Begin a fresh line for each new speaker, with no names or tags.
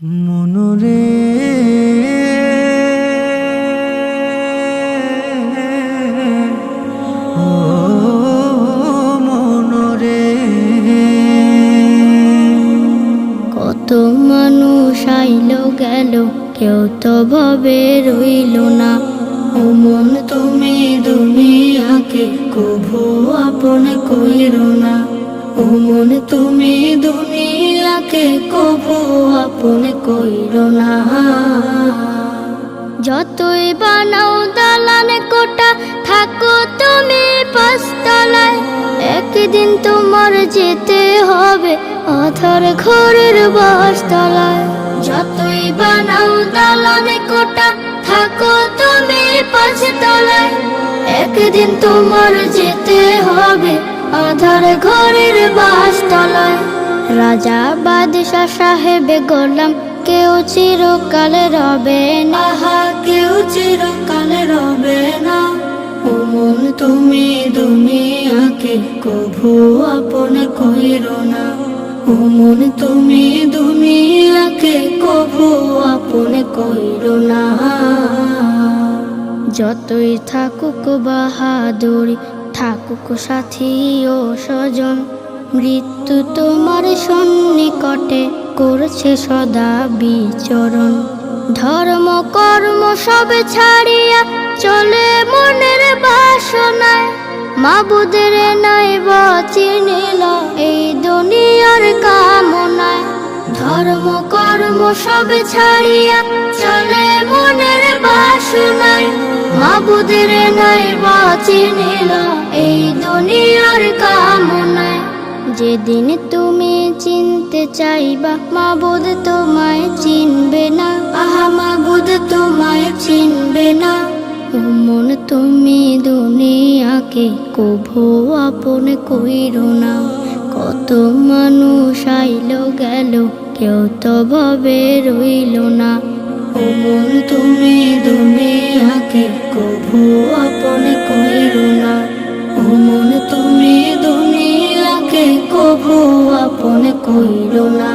মনরে ও মনরে
কত মানুষ আইলো গেল, কেউ তো ভাবে রইল না। ও মন তুমি দুনিয়াকে কভু আপন কইরো না। ও মন তুমি দুনিয়াকে কভু আপন কইরো না। যতই বানাও দালান কোটা, থাকো তুমি পাঁচতলায়, একদিন তোমার যেতে হবে আধার ঘরের বাসতলায়। যতই বানাও দালান কোটা, থাকো তুমি পাঁচতলায়, একদিন তোমার যেতে হবে আধার ঘরের বাসতলায়। রাজা বাদশা সাহেবে গোলাম কেউ চিরকালে রবে না, কেউ চিরকালে রবে না। ও মন তুমি দুনিয়াকে কভু আপন কইরো না। ও মন তুমি দুনিয়াকে কভু আপন কইরো না। যতই থাকুক বাহাদুরি, থাকুক সাথী ও স্বজন, মৃত্যু তোমার সন্নিকটে করছে সদা বিচরণ। ধর্ম কর্ম সব ছাড়িয়া চলে মনের বাসনায়, মাবুদের নাই বা চিনিল এই দুনিয়ার কামনায়। ধর্ম কর্ম সব ছাড়িয়া চলে মনের বাসনায়, মাবুদের নাই বা চিনিল এই দুনিয়ার কামনায়। যেদিন তুমি চিনতে চাইবা মাবুদ তোমায় চিনবে না, আহা মাবুদ তোমায় চিনবে না। ও মন তুমি দুনিয়াকে কভু আপন কইরো না। কত মানুষ আইলো গেল, কেউ তো ভাবে রইল না। ও মন তুমি দুনিয়াকে কভু আপন কইরো না। ও মন তুমি দুনিয়াকে কভু আপন কইরো না।